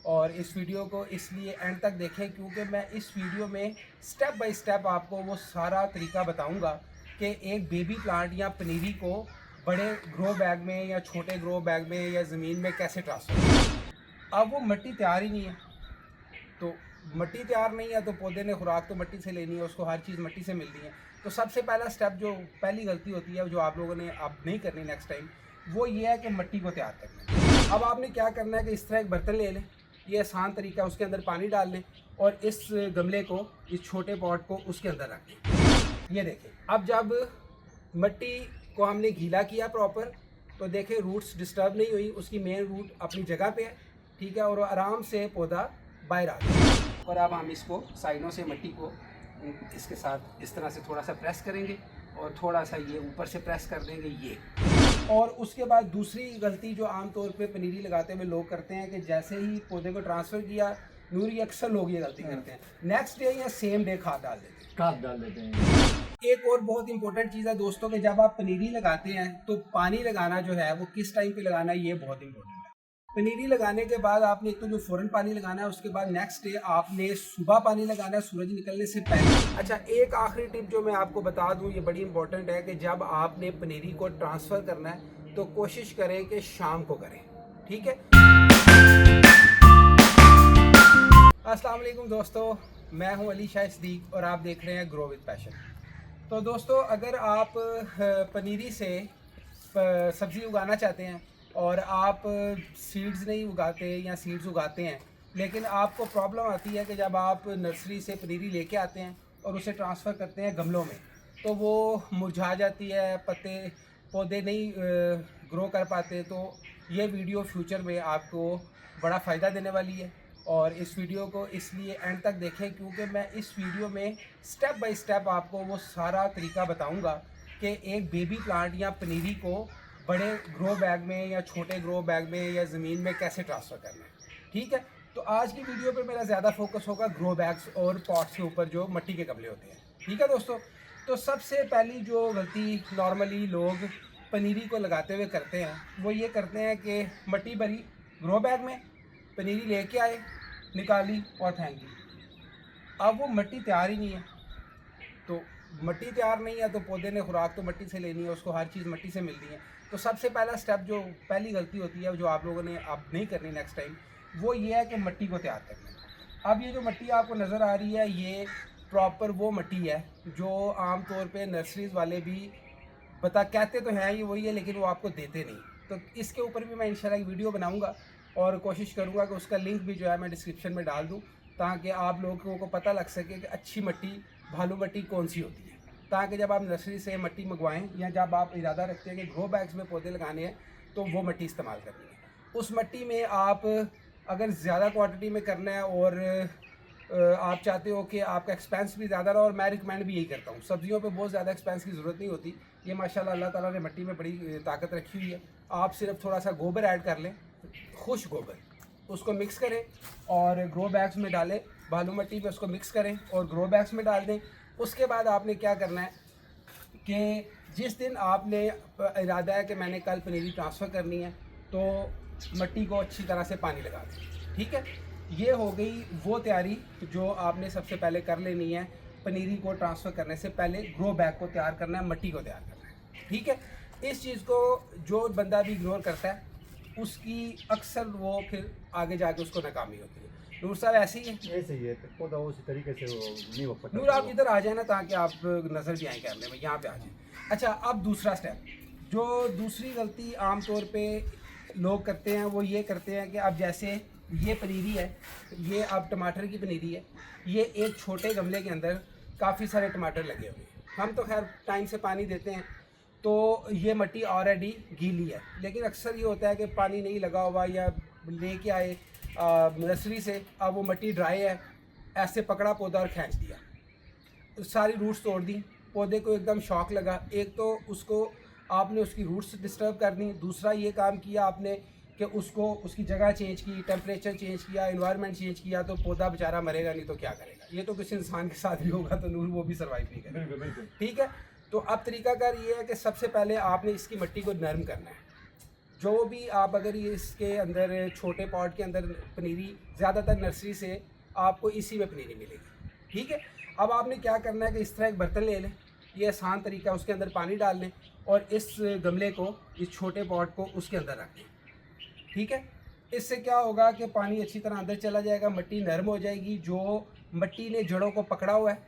और इस वीडियो को इसलिए एंड तक देखें क्योंकि मैं इस वीडियो में स्टेप बाय स्टेप आपको वो सारा तरीका बताऊंगा कि एक बेबी प्लांट या पनीरी को बड़े ग्रो बैग में या छोटे ग्रो बैग में या ज़मीन में कैसे ट्रांसफ़र करें। अब वो मिट्टी तैयार ही नहीं है, तो मिट्टी तैयार नहीं है तो पौधे ने खुराक तो मिट्टी से लेनी है, उसको हर चीज़ मिट्टी से मिलती है। तो सबसे पहला स्टेप जो पहली गलती होती है जो आप लोगों ने अब नहीं करनी नेक्स्ट टाइम, वो ये है कि मिट्टी को तैयार करना है। अब आपने क्या करना है कि इस तरह एक बर्तन ले लें, ये आसान तरीका, उसके अंदर पानी डाल लें और इस गमले को, इस छोटे पॉट को उसके अंदर रख दें। ये देखें, अब जब मिट्टी को हमने गीला किया प्रॉपर, तो देखें रूट्स डिस्टर्ब नहीं हुई, उसकी मेन रूट अपनी जगह पे है, ठीक है, और आराम से पौधा बाहर आ गया। और अब हम इसको साइडों से मिट्टी को इसके साथ इस तरह से थोड़ा सा प्रेस करेंगे और थोड़ा सा ये ऊपर से प्रेस कर देंगे ये। और उसके बाद दूसरी गलती जो आमतौर पे पनीरी लगाते हुए लोग करते हैं कि जैसे ही पौधे को ट्रांसफ़र किया, नूरी अक्सर लोग ये गलती करते हैं, नेक्स्ट डे या सेम डे खाद डाल देते हैं। एक और बहुत इंपॉर्टेंट चीज़ है दोस्तों कि जब आप पनीरी लगाते हैं तो पानी लगाना जो है वो किस टाइम पे लगाना है, ये बहुत इंपॉर्टेंट है। पनीरी लगाने के बाद आपने एक तो जो फ़ौरन पानी लगाना है, उसके बाद नेक्स्ट डे आपने सुबह पानी लगाना है सूरज निकलने से पहले। अच्छा, एक आखिरी टिप जो मैं आपको बता दूं, ये बड़ी इंपॉर्टेंट है कि जब आपने पनीरी को ट्रांसफ़र करना है तो कोशिश करें कि शाम को करें, ठीक है। अस्सलाम वालेकुम दोस्तों, मैं हूं अली शाह सदीक और आप देख रहे हैं ग्रो विद पैशन। तो दोस्तों, अगर आप पनीरी से सब्ज़ी उगाना चाहते हैं और आप सीड्स नहीं उगाते या सीड्स उगाते हैं, लेकिन आपको प्रॉब्लम आती है कि जब आप नर्सरी से पनीरी लेके आते हैं और उसे ट्रांसफ़र करते हैं गमलों में, तो वो मुरझा जाती है, पत्ते पौधे नहीं ग्रो कर पाते। तो ये वीडियो फ्यूचर में आपको बड़ा फ़ायदा देने वाली है और इस वीडियो को इसलिए एंड तक देखें क्योंकि मैं इस वीडियो में स्टेप बाय स्टेप आपको वो सारा तरीका बताऊंगा कि एक बेबी प्लांट या पनीरी को बड़े ग्रो बैग में या छोटे ग्रो बैग में या ज़मीन में कैसे ट्रांसफ़र करना है, ठीक है। तो आज की वीडियो पे मेरा ज़्यादा फोकस होगा ग्रो बैग्स और पॉट्स के ऊपर जो मिट्टी के गमले होते हैं, ठीक है दोस्तों। तो सबसे पहली जो गलती नॉर्मली लोग पनीरी को लगाते हुए करते हैं वो ये करते हैं कि मिट्टी भरी ग्रो बैग में, पनीरी लेके आए, निकाली और फेंक दी। अब वो मिट्टी तैयार ही नहीं है, तो मिट्टी तैयार नहीं है तो पौधे ने खुराक तो मिट्टी से लेनी है, उसको हर चीज़ मिट्टी से मिलती है। तो सबसे पहला स्टेप जो पहली गलती होती है जो आप लोगों ने अब नहीं करनी नेक्स्ट टाइम, वो ये है कि मिट्टी को तैयार करना। अब ये जो मिट्टी आपको नज़र आ रही है, ये प्रॉपर वो मिट्टी है जो आमतौर पे नर्सरीज़ वाले भी कहते तो हैं ये वही है, लेकिन वो आपको देते नहीं। तो इसके ऊपर भी मैं इंशाल्लाह एक वीडियो बनाऊँगा और कोशिश करूँगा कि उसका लिंक भी जो है मैं डिस्क्रिप्शन में डाल दूँ, ताकि आप लोगों को पता लग सके कि अच्छी मिट्टी, भालू मिट्टी कौन सी होती है, ताकि जब आप नर्सरी से मिट्टी मंगवाएं या जब आप इरादा रखते हैं कि ग्रो बैग्स में पौधे लगाने हैं तो वो मिट्टी इस्तेमाल करनी है। उस मिट्टी में आप अगर ज़्यादा क्वांटिटी में करना है और आप चाहते हो कि आपका एक्सपेंस भी ज़्यादा रहा, और मैं रिकमेंड भी यही करता हूँ, सब्जियों पे बहुत ज़्यादा एक्सपेंस की ज़रूरत नहीं होती। ये माशाल्लाह अल्लाह ताला ने मिट्टी में बड़ी ताकत रखी हुई है। आप सिर्फ थोड़ा सा गोबर ऐड कर लें, खुश गोबर, उसको मिक्स करें और ग्रो बैग्स में डालें, बालू मिट्टी में उसको मिक्स करें और ग्रो बैग्स में डाल दें। उसके बाद आपने क्या करना है कि जिस दिन आपने इरादा है कि मैंने कल पनीरी ट्रांसफ़र करनी है, तो मिट्टी को अच्छी तरह से पानी लगा दें, ठीक है। ये हो गई वो तैयारी जो आपने सबसे पहले कर लेनी है। पनीरी को ट्रांसफ़र करने से पहले ग्रो बैग को तैयार करना है, मिट्टी को तैयार करना है, ठीक है। इस चीज़ को जो बंदा भी इग्नोर करता है उसकी अक्सर वो फिर आगे जाके उसको नाकामी होती है। नूर साहब ऐसे ही है, ऐसे ही है, पौधा उसी तरीके से वो नहीं हो पाता। नूर आप इधर आ जाए ना ताकि आप नज़र भी आए कैमरे में, यहाँ पे आ जाए। अच्छा, अब दूसरा स्टेप, जो दूसरी गलती आमतौर पे लोग करते हैं वो ये करते हैं कि अब जैसे ये पनीरी है, ये अब टमाटर की पनीरी है, ये एक छोटे गमले के अंदर काफ़ी सारे टमाटर लगे हुए हैं। हम तो खैर टाइम से पानी देते हैं तो ये मिट्टी ऑलरेडी गीली है, लेकिन अक्सर ये होता है कि पानी नहीं लगा हुआ या लेके आए नर्सरी से, अब वो मिट्टी ड्राई है, ऐसे पकड़ा पौधा और खींच दिया, तो सारी रूट्स तोड़ दी। पौधे को एकदम शॉक लगा, एक तो उसको आपने उसकी रूट्स डिस्टर्ब कर दी, दूसरा ये काम किया आपने कि उसको उसकी जगह चेंज की, टेम्परेचर चेंज किया, एनवायरनमेंट चेंज किया, तो पौधा बेचारा मरेगा नहीं तो क्या करेगा। ये तो किसी इंसान के साथ भी होगा तो नूर वो भी सर्वाइव नहीं करेगा, ठीक है। तो अब तरीकाकार ये है कि सबसे पहले आपने इसकी मिट्टी को नरम करना है, जो भी आप अगर ये इसके अंदर छोटे पॉट के अंदर पनीरी ज़्यादातर नर्सरी से आपको इसी में पनीरी मिलेगी। ठीक है, अब आपने क्या करना है कि इस तरह एक बर्तन ले लें, ये आसान तरीका, उसके अंदर पानी डाल लें और इस गमले को, इस छोटे पॉट को उसके अंदर रख दें। ठीक है, इससे क्या होगा कि पानी अच्छी तरह अंदर चला जाएगा, मिट्टी नरम हो जाएगी, जो मिट्टी ने जड़ों को पकड़ा हुआ है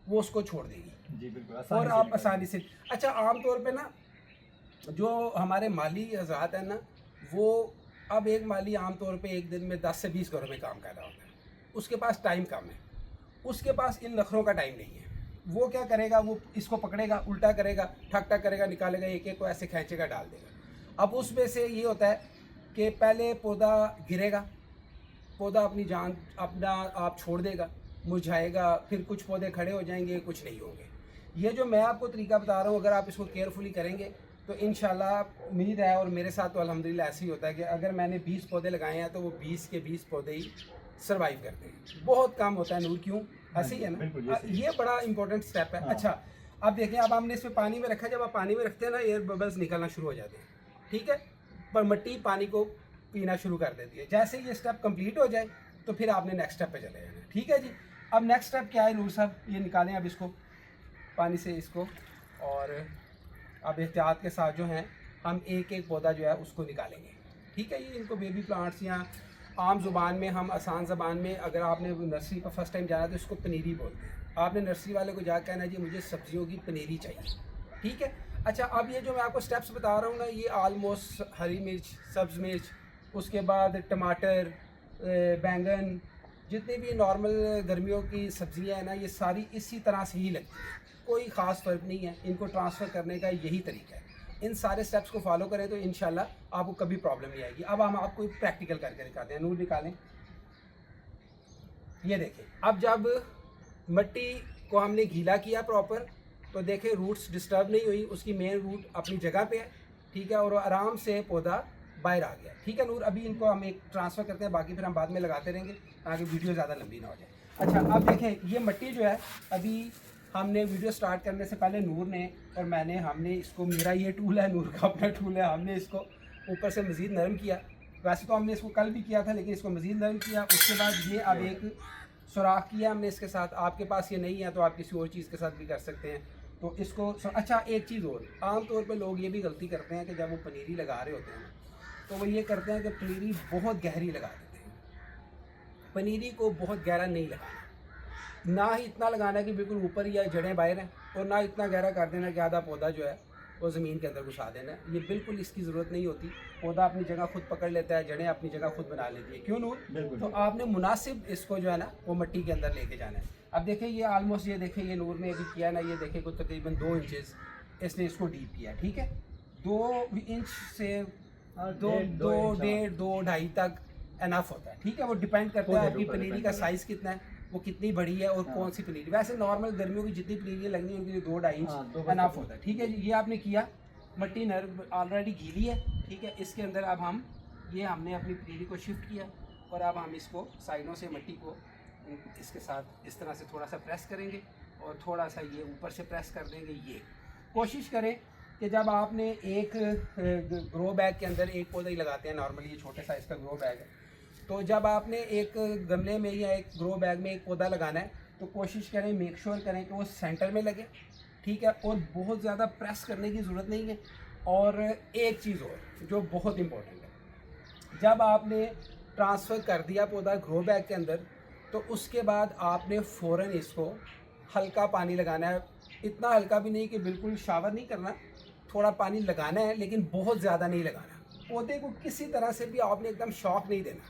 वो उसको छोड़ देगी। जी बिल्कुल, और आप आसानी से, अच्छा आमतौर पे ना जो हमारे माली हज़रात हैं ना, वो अब एक माली आमतौर पे एक दिन में 10 से 20 घरों में काम कर रहा होता है, उसके पास टाइम कम है, उसके पास इन नखरों का टाइम नहीं है। वो क्या करेगा, वो इसको पकड़ेगा, उल्टा करेगा, ठक ठक करेगा, निकालेगा, एक एक को ऐसे खींचेगा, डाल देगा। अब उसमें से ये होता है कि पहले पौधा गिरेगा, पौधा अपनी जान अपना आप छोड़ देगा, मुरझाएगा, फिर कुछ पौधे खड़े हो जाएंगे, कुछ नहीं होंगे। ये जो मैं आपको तरीका बता रहा हूँ, अगर आप इसको केयरफुली करेंगे तो इंशाल्लाह उम्मीद है, और मेरे साथ तो अल्हम्दुलिल्लाह ऐसे ही होता है कि अगर मैंने 20 पौधे लगाए हैं तो वो 20 के 20 पौधे ही सर्वाइव करते हैं। बहुत कम होता है नूर, क्यों ऐसे ही है ना, ये बड़ा इंपॉर्टेंट स्टेप है। अच्छा, अब देखें, अब हमने इसमें पानी में रखा है, जब आप पानी में रखते हैं ना, एयर बबल्स निकलना शुरू हो जाते हैं। ठीक है, पर मिट्टी पानी को पीना शुरू कर देती है। जैसे ये स्टेप कंप्लीट हो जाए तो फिर आपने नेक्स्ट स्टेप पे चले जाना। ठीक है जी, अब नेक्स्ट स्टेप क्या है नूर साहब, ये निकालें अब इसको पानी से इसको, और अब एहतियात के साथ जो है हम एक एक पौधा जो है उसको निकालेंगे। ठीक है, ये इनको बेबी प्लांट्स, या आम ज़ुबान में हम आसान ज़बान में, अगर आपने नर्सरी पर फर्स्ट टाइम जाना तो इसको पनीरी बोलते हैं। आपने नर्सरी वाले को जा कहना जी मुझे सब्जियों की पनीरी चाहिए। ठीक है, अच्छा अब ये जो मैं आपको स्टेप्स बता रहा हूँ ना, ये आलमोस्ट हरी मिर्च, सब्ज़ मिर्च, उसके बाद टमाटर, बैंगन, जितने भी नॉर्मल गर्मियों की सब्ज़ियाँ हैं ना, ये सारी इसी तरह से ही लगती हैं, कोई ख़ास फ़र्क नहीं है। इनको ट्रांसफ़र करने का यही तरीका है। इन सारे स्टेप्स को फॉलो करें तो इंशाल्लाह आपको कभी प्रॉब्लम नहीं आएगी। अब हम आपको प्रैक्टिकल करके दिखाते हैं। नूर निकालें, ये देखें, अब जब मिट्टी को हमने गीला किया प्रॉपर, तो देखें रूट्स डिस्टर्ब नहीं हुई, उसकी मेन रूट अपनी जगह पे है। ठीक है, और आराम से पौधा बाहर आ गया। ठीक है नूर, अभी इनको हम एक ट्रांसफ़र करते हैं, बाकी फिर हम बाद में लगाते रहेंगे ताकि वीडियो ज़्यादा लंबी ना हो जाए। अच्छा, अब देखें, ये मिट्टी जो है, अभी हमने वीडियो स्टार्ट करने से पहले नूर ने और मैंने, हमने इसको, मेरा ये टूल है, नूर का अपना टूल है, हमने इसको ऊपर से मज़ीद नरम किया। वैसे तो हमने इसको कल भी किया था, लेकिन इसको मज़ीद नरम किया। उसके बाद ये अब एक सुराख किया हमने इसके साथ। आपके पास ये नहीं है तो आप किसी और चीज़ के साथ भी कर सकते हैं। तो इसको अच्छा, एक चीज़ और, आम तौर पे लोग ये भी गलती करते हैं कि जब वो पनीरी लगा रहे होते हैं तो वो ये करते हैं कि पनीरी बहुत गहरी लगा देते हैं। पनीरी को बहुत गहरा नहीं लगाना, ना ही इतना लगाना कि बिल्कुल ऊपर या जड़ें बाहर हैं, और ना इतना गहरा कर देना कि आधा पौधा जो है वो ज़मीन के अंदर घुसा देना। ये बिल्कुल इसकी ज़रूरत नहीं होती। पौधा अपनी जगह खुद पकड़ लेता है, जड़ें अपनी जगह खुद बना लेती है। क्यों नूर? तो आपने मुनासिब इसको जो है ना वो मिट्टी के अंदर लेके जाना है। अब देखें, ये आलमोस्ट, ये देखें, ये नूर ने अभी किया ना, ये देखें कुछ तकरीबन 2 इंचेस इसने इसको डीप किया। ठीक है, 2 इंच से 2.5 तक एनफ होता है। ठीक है, वो डिपेंड करता है आपकी पनीरी का साइज़ कितना है, वो कितनी बड़ी है और कौन सी पनीरी। वैसे नॉर्मल गर्मियों की जितनी पनीरी लगनी है उनके लिए 2.5 इंच एनफ होता है। ठीक है जी, ये आपने किया, मिट्टी नरम ऑलरेडी गीली है। ठीक है, इसके अंदर अब हम, ये हमने अपनी पनीरी को शिफ्ट किया और अब हम इसको साइडों से मिट्टी को इसके साथ इस तरह से थोड़ा सा प्रेस करेंगे और थोड़ा सा ये ऊपर से प्रेस कर देंगे। ये कोशिश करें कि जब आपने एक ग्रो बैग के अंदर एक पौधा ही लगाते हैं, नॉर्मली ये छोटे साइज़ का ग्रो बैग है, तो जब आपने एक गमले में या एक ग्रो बैग में एक पौधा लगाना है तो कोशिश करें, मेक श्योर करें कि वो सेंटर में लगे। ठीक है, और बहुत ज़्यादा प्रेस करने की ज़रूरत नहीं है। और एक चीज़ और जो बहुत इम्पोर्टेंट है, जब आपने ट्रांसफ़र कर दिया पौधा ग्रो बैग के अंदर, तो उसके बाद आपने फ़ौरन इसको हल्का पानी लगाना है। इतना हल्का भी नहीं कि बिल्कुल शावर नहीं करना, थोड़ा पानी लगाना है, लेकिन बहुत ज़्यादा नहीं लगाना। पौधे को किसी तरह से भी आपने एकदम शॉक नहीं देना,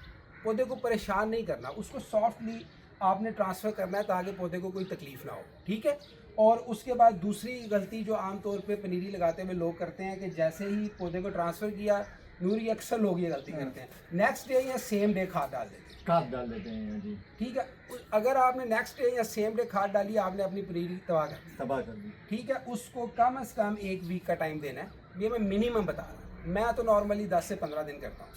पौधे को परेशान नहीं करना, उसको सॉफ्टली आपने ट्रांसफ़र करना है ताकि पौधे को कोई तकलीफ़ ना हो। ठीक है, और उसके बाद दूसरी गलती जो आमतौर पे पनीरी लगाते हुए लोग करते हैं कि जैसे ही पौधे को ट्रांसफ़र किया, नूरी अक्सर लोग ये गलती करते हैं, नेक्स्ट डे या सेम डे खाद डाल देते हैं। जी, ठीक है, अगर आपने नेक्स्ट डे या सेम डे खाद डाली, आपने अपनी पनीरी तबाह कर दी। ठीक है, उसको कम से कम 1 वीक का टाइम देना है। ये मैं मिनिमम बता रहा हूँ, मैं तो नॉर्मली 10 से 15 दिन करता हूँ।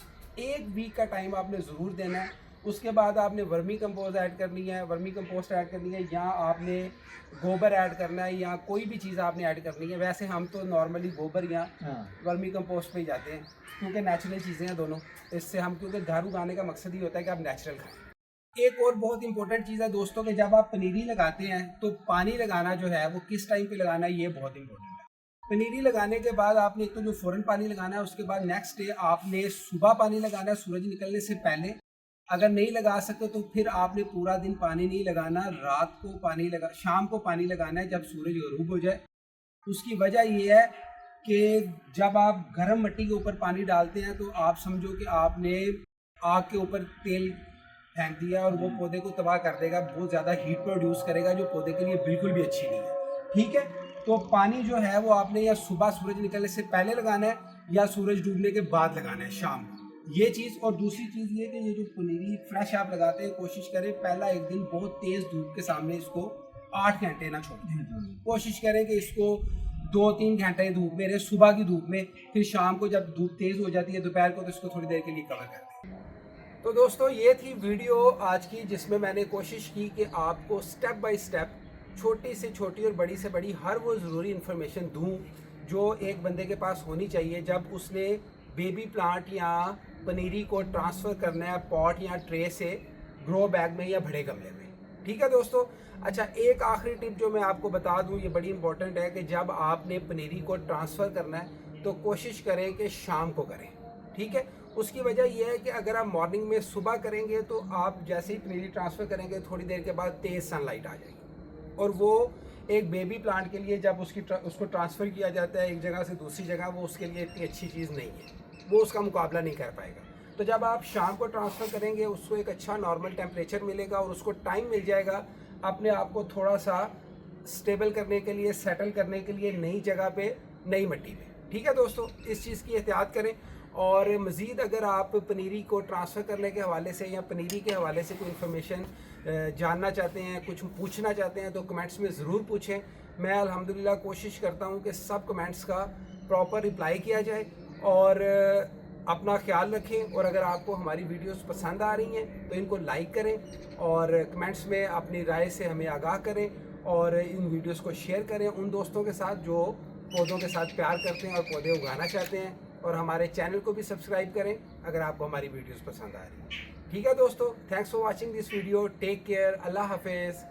1 वीक का टाइम आपने ज़रूर देना है। उसके बाद आपने वर्मी कंपोस्ट ऐड करनी है, वर्मी कंपोस्ट ऐड करनी है, या आपने गोबर ऐड करना है, या कोई भी चीज़ आपने ऐड करनी है। वैसे हम तो नॉर्मली गोबर या वर्मी कंपोस्ट पे ही जाते हैं, क्योंकि नेचुरल चीज़ें हैं दोनों। इससे हम, क्योंकि घर उगाने का मकसद ही होता है कि आप नेचुरल खाएं। एक और बहुत इंपॉर्टेंट चीज़ है दोस्तों कि जब आप पनीरी लगाते हैं तो पानी लगाना जो है वो किस टाइम पे लगाना है, ये बहुत इंपॉर्टेंट है। पनीरी लगाने के बाद आपने एक तो जो फ़ौरन पानी लगाना है, उसके बाद नेक्स्ट डे आपने सुबह पानी लगाना है सूरज निकलने से पहले। अगर नहीं लगा सकते तो फिर आपने पूरा दिन पानी नहीं लगाना, रात को पानी लगा, शाम को पानी लगाना है जब सूरज गरूब हो जाए। उसकी वजह ये है कि जब आप गर्म मिट्टी के ऊपर पानी डालते हैं तो आप समझो कि आपने आग के ऊपर तेल फेंक दिया और वो पौधे को तबाह कर देगा, बहुत ज़्यादा हीट प्रोड्यूस करेगा जो पौधे के लिए बिल्कुल भी अच्छी नहीं है। ठीक है, तो पानी जो है वो आपने या सुबह सूरज निकलने से पहले लगाना है या सूरज डूबने के बाद लगाना है शाम को, ये चीज़। और दूसरी चीज़ ये कि ये जो पनीरी फ्रेश आप लगाते हैं, कोशिश करें पहला एक दिन बहुत तेज़ धूप के सामने इसको 8 घंटे ना छोड़ दें। कोशिश करें कि इसको 2-3 घंटे धूप में रहे, सुबह की धूप में, फिर शाम को जब धूप तेज़ हो जाती है दोपहर को, तो इसको थोड़ी देर के लिए कवर कर दें। तो दोस्तों ये थी वीडियो आज की, जिसमें मैंने कोशिश की कि आपको स्टेप बाय स्टेप, छोटी से छोटी और बड़ी से बड़ी हर वो ज़रूरी इन्फॉर्मेशन दूं जो एक बंदे के पास होनी चाहिए जब उसने बेबी प्लांट या पनीरी को ट्रांसफ़र करना है पॉट या ट्रे से ग्रो बैग में या बड़े गमले में। ठीक है दोस्तों। अच्छा, एक आखिरी टिप जो मैं आपको बता दूं, ये बड़ी इंपॉर्टेंट है कि जब आपने पनीरी को ट्रांसफ़र करना है तो कोशिश करें कि शाम को करें। ठीक है, उसकी वजह यह है कि अगर आप मॉर्निंग में सुबह करेंगे तो आप जैसे ही पनीरी ट्रांसफ़र करेंगे थोड़ी देर के बाद तेज़ सनलाइट आ जाएगी, और वो एक बेबी प्लांट के लिए जब उसको ट्रांसफ़र किया जाता है एक जगह से दूसरी जगह, वो उसके लिए इतनी अच्छी चीज़ नहीं है, वो उसका मुकाबला नहीं कर पाएगा। तो जब आप शाम को ट्रांसफ़र करेंगे उसको एक अच्छा नॉर्मल टेम्परेचर मिलेगा और उसको टाइम मिल जाएगा अपने आप को थोड़ा सा स्टेबल करने के लिए, सेटल करने के लिए नई जगह पे, नई मिट्टी में। ठीक है दोस्तों, इस चीज़ की एहतियात करें। और मज़ीद अगर आप पनीरी को ट्रांसफ़र करने के हवाले से या पनीरी के हवाले से कोई इन्फॉर्मेशन जानना चाहते हैं, कुछ पूछना चाहते हैं, तो कमेंट्स में ज़रूर पूछें। मैं अल्हम्दुलिल्लाह कोशिश करता हूं कि सब कमेंट्स का प्रॉपर रिप्लाई किया जाए। और अपना ख्याल रखें, और अगर आपको हमारी वीडियोस पसंद आ रही हैं तो इनको लाइक करें और कमेंट्स में अपनी राय से हमें आगाह करें, और इन वीडियोस को शेयर करें उन दोस्तों के साथ जो पौधों के साथ प्यार करते हैं और पौधे उगाना चाहते हैं। और हमारे चैनल को भी सब्सक्राइब करें अगर आपको हमारी वीडियोस पसंद आ रही हैं। ठीक है दोस्तों, thanks for watching this video, take care, अल्लाह हाफिज़।